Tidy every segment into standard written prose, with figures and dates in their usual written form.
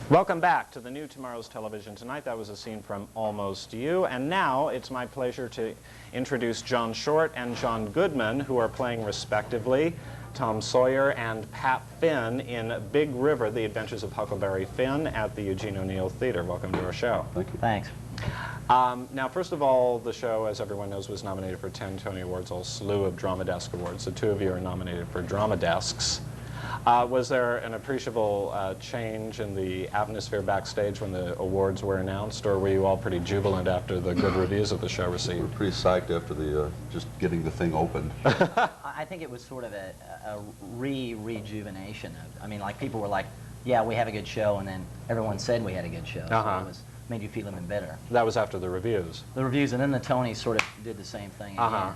Welcome back to the new Tomorrow's Television Tonight. That was a scene from Almost You. And now it's my pleasure to introduce John Short and John Goodman, who are playing respectively Tom Sawyer and Pap Finn in Big River, The Adventures of Huckleberry Finn at the Eugene O'Neill Theater. Welcome to our show. Thank you. Thanks. Now, first of all, the show, as everyone knows, was nominated for 10 Tony Awards, a slew of Drama Desk Awards. The two of you are nominated for Drama Desks. Was there an appreciable change in the atmosphere backstage when the awards were announced, or were you all pretty jubilant after the good reviews that the show received? We were pretty psyched after the just getting the thing opened. I think it was sort of a rejuvenation of, I mean, like people were like, yeah, we have a good show, and then everyone said we had a good show, so it made you feel even better. That was after the reviews? The reviews, and then the Tonys sort of did the same thing again.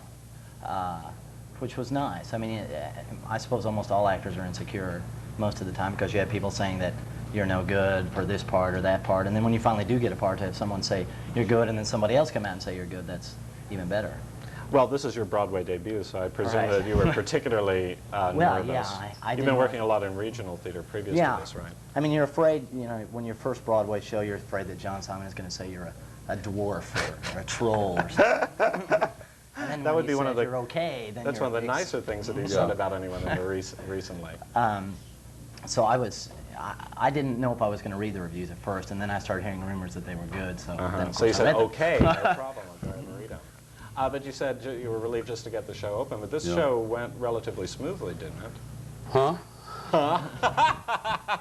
Which was nice. I mean, I suppose almost all actors are insecure most of the time because you have people saying that you're no good for this part or that part, and then when you finally do get a part, to have someone say you're good and then somebody else come out and say you're good, that's even better. Well, this is your Broadway debut, so I presume that you were particularly nervous. Well, yeah, You've been working a lot in regional theater previous to this, right? I mean, you're afraid, you know, when your first Broadway show, you're afraid that John Simon is going to say you're a dwarf or a troll or something. And then that would be one of the. You're okay, then that's one of the nicer things that he said about anyone in the recently. So I didn't know if I was going to read the reviews at first, and then I started hearing rumors that they were good. So, then of so you course said, okay, no problem, I'll go ahead and read them. But you said you were relieved just to get the show open, but this show went relatively smoothly, didn't it? Huh?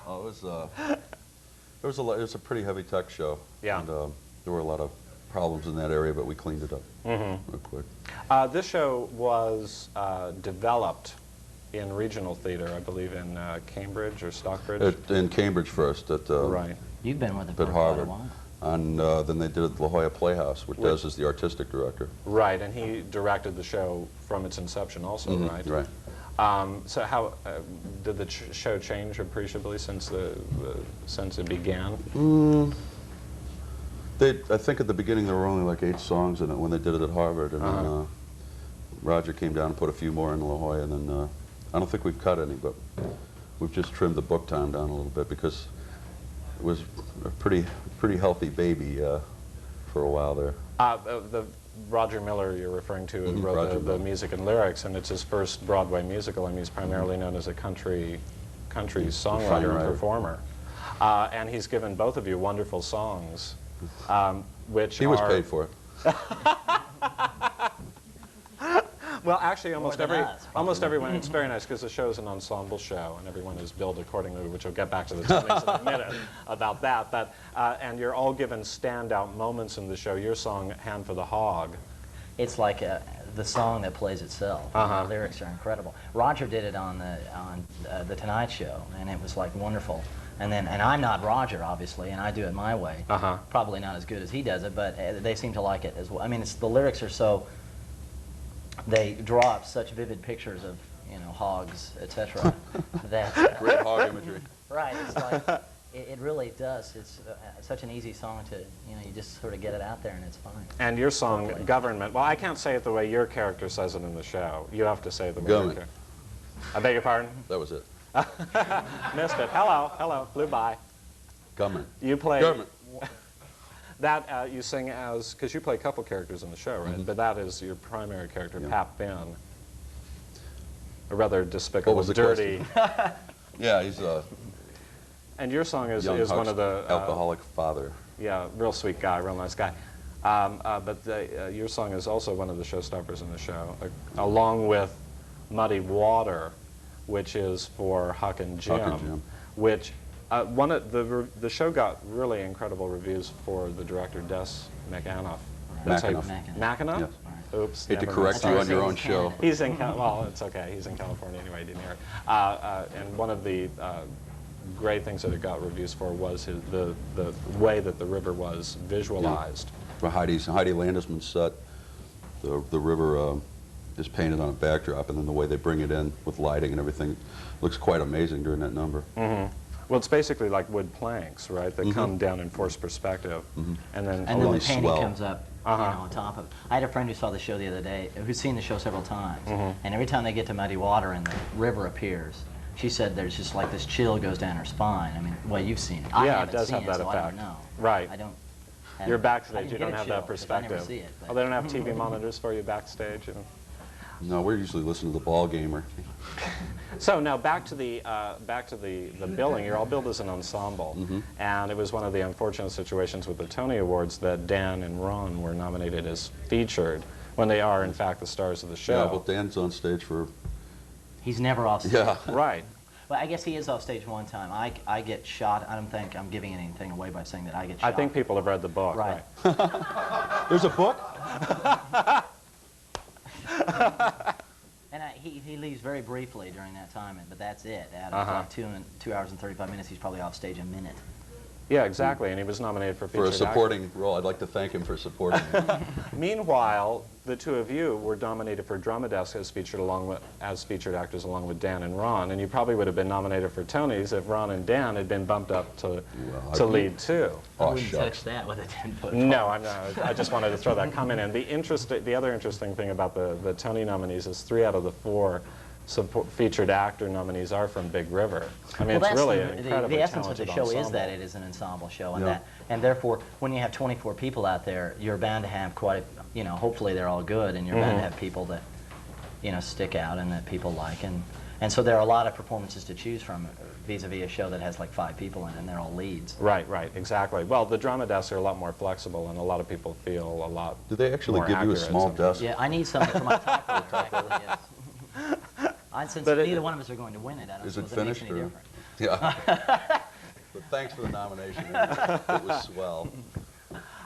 Oh, it was a pretty heavy tech show. Yeah. And there were a lot of problems in that area, but we cleaned it up real quick. This show was developed in regional theater, I believe, in Cambridge or Stockbridge. In Cambridge first, right. You've been with it for at Harvard. quite a while. And then they did it at La Jolla Playhouse, which Des is the artistic director. Right, and he directed the show from its inception also, right? Right. So how did the show change appreciably since since it began? I think at the beginning there were only like 8 songs in it when they did it at Harvard, and then Roger came down and put a few more in La Jolla, and then I don't think we've cut any, but we've just trimmed the book time down a little bit because it was a pretty healthy baby for a while there. The Roger Miller you're referring to wrote the music and lyrics, and it's his first Broadway musical, and he's primarily known as a country songwriter and performer. And he's given both of you wonderful songs. Which he was paid for it. Well, actually, almost everyone. It's very nice because the show is an ensemble show, and everyone is billed accordingly. Which we'll get back to the Tonys in a minute about that. But and you're all given standout moments in the show. Your song "Hand for the Hog." It's like the song that plays itself. The lyrics are incredible. Roger did it on the Tonight Show, and it was like wonderful. And I'm not Roger, obviously, and I do it my way. Probably not as good as he does it, but they seem to like it as well. I mean, the lyrics are so, they draw up such vivid pictures of, you know, hogs, etc. that great hog imagery. Right. It's like it really does. It's such an easy song to, you know, you just sort of get it out there and it's fine. And your song "Government." Well, I can't say it the way your character says it in the show. You have to say it the way your character. I beg your pardon. That was it. Missed it. Hello, flew by. Government. You play Government. That you sing as, because you play a couple characters in the show, right? But that is your primary character, Pap Finn. A rather despicable, dirty. Yeah, he's and your song is one of the alcoholic father. Yeah, real sweet guy, real nice guy. But your song is also one of the showstoppers in the show, along with "Muddy Water," which is for Huck and Jim, which the show got really incredible reviews for the director Des McAnuff. McAnuff? Yes. Oops. Hate to correct you on your own show. He's in well, it's okay. He's in California anyway. I didn't hear it. And one of the great things that it got reviews for was the way that the river was visualized. For Heidi Landesman's set, the river is painted on a backdrop, and then the way they bring it in with lighting and everything looks quite amazing during that number. Well, it's basically like wood planks, right, that come down in forced perspective, and then the painting comes up you know, on top of it. I had a friend who saw the show the other day, who's seen the show several times, and every time they get to Muddy Water and the river appears, she said there's just like this chill goes down her spine. I mean, well, you've seen it. I Yeah, it haven't does seen have that so I effect. don't know. Right. I don't. You're I backstage, didn't you get don't a have chill that 'cause I never perspective. see it, but- Oh, they don't have TV monitors for you backstage? You know? No, we're usually listening to the ball gamer. So now back to the billing. You're all billed as an ensemble, and it was one of the unfortunate situations with the Tony Awards that Dan and Ron were nominated as featured when they are in fact the stars of the show. Yeah, well, Dan's on stage for... He's never off stage. Yeah. Right. Well, I guess he is off stage one time. I get shot. I don't think I'm giving anything away by saying that I get shot. I think people have read the book. Right. There's a book? And he leaves very briefly during that time, but that's it. Out of like 2 hours and 35 minutes, he's probably off stage a minute. Yeah, exactly, and he was nominated for For a featured supporting role. I'd like to thank him for supporting me. actor. Meanwhile, the two of you were nominated for Drama Desk as featured actors along with Dan and Ron, and you probably would have been nominated for Tonys if Ron and Dan had been bumped up to lead too. I Oh, wouldn't shucks. touch that with a 10-foot No, I'm not. I just wanted to throw that comment in. The other interesting thing about the Tony nominees is 3 out of the 4 featured actor nominees are from Big River. I mean, Well, it's really an the incredibly essence of the talented show ensemble. is that it is an ensemble show, and Yeah. and therefore, when you have 24 people out there, you're bound to have quite a, hopefully they're all good, and you're bound to have people that, stick out and that people like, and so there are a lot of performances to choose from vis-a-vis a show that has like 5 people in it, and they're all leads. Right, exactly. Well, the drama desks are a lot more flexible, and a lot of people feel a lot Do they actually more give you a accurate small sometimes. desk? Yeah, I need something for my typewriter, actually, yes. Since But neither one of us are going to win it, I don't Is it suppose it makes finished? any Or? difference. Yeah. But thanks for the nomination. It was swell.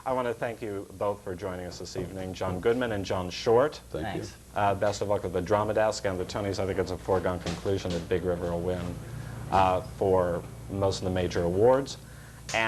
I want to thank you both for joining us this evening, John Goodman and John Short. Thank Thanks. you. Best of luck with the Drama Desk and the Tonys. I think it's a foregone conclusion that Big River will win for most of the major awards. And